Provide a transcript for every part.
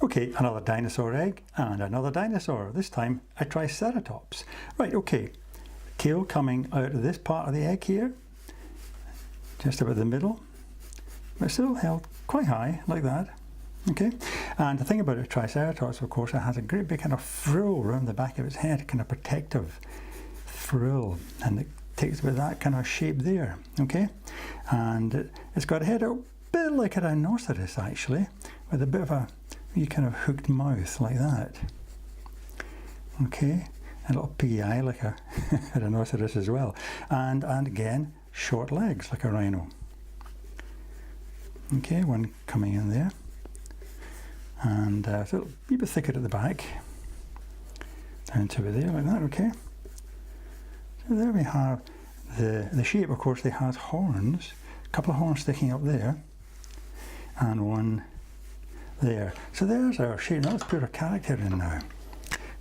Okay, another dinosaur egg and another dinosaur, this time a Triceratops. Right, okay, tail coming out of this part of the egg here, just about the middle, but still held quite high, like that. Okay, and the thing about a Triceratops, of course, it has a great big kind of frill around the back of its head, kind of protective frill, and it takes about that kind of shape there. Okay, and it's got a head a bit like a rhinoceros actually, with a bit of a kind of hooked mouth like that. Okay, a little piggy eye like a rhinoceros as well, and again short legs like a rhino. Okay, one coming in there, and so a wee bit thicker at the back, down to there like that. Okay, so there we have the shape. Of course, they have horns, a couple of horns sticking up there, and one there. So there's our shape. Now let's put our character in now.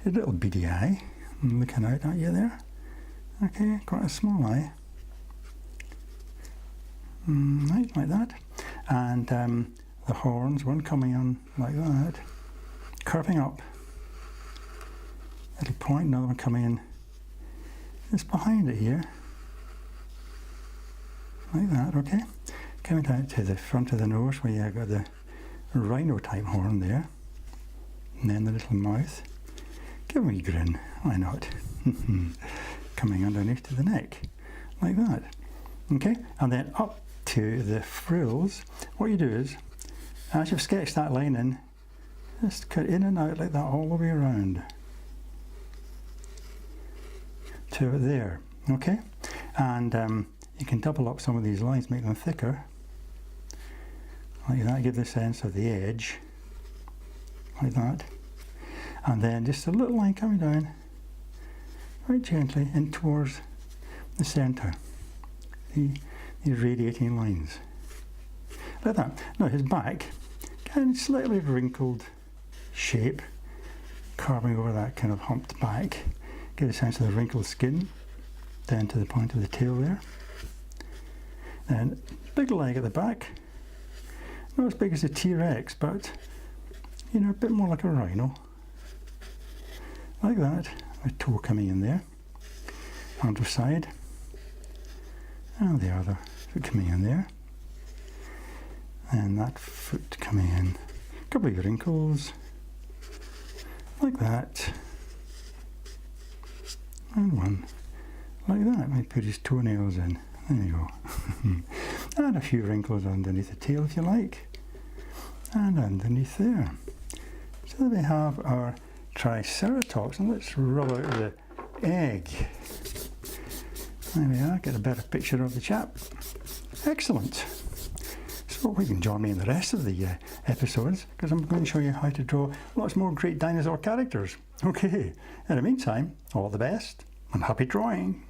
A little beady eye looking out at you there. Okay, quite a small eye. Right, like that. And the horns, one coming on like that, curving up. Little point, another one coming in. It's behind it here. Like that, okay. Coming down to the front of the nose where you've got the rhino type horn there, and then the little mouth. Give me a grin, why not? Coming underneath to the neck, like that. Okay, and then up to the frills. What you do is, as you've sketched that line in, just cut in and out like that all the way around to there. Okay, and you can double up some of these lines, make them thicker. Like that, give the sense of the edge, like that. And then just a little line coming down, very gently, in towards the centre. These radiating lines, like that. Now his back, kind of slightly wrinkled shape, carving over that kind of humped back. Give a sense of the wrinkled skin, down to the point of the tail there. And big leg at the back. Not as big as a T-Rex, but you know, a bit more like a rhino. Like that, a toe coming in there. Underside. And the other foot coming in there. And that foot coming in. A couple of wrinkles. Like that. And one like that. Might put his toenails in. There you go. And a few wrinkles underneath the tail if you like, and underneath there. So we have our Triceratops, and let's rub out the egg. There we are, get a better picture of the chap. Excellent. So you can join me in the rest of the episodes, because I'm going to show you how to draw lots more great dinosaur characters. Okay, in the meantime, all the best and happy drawing.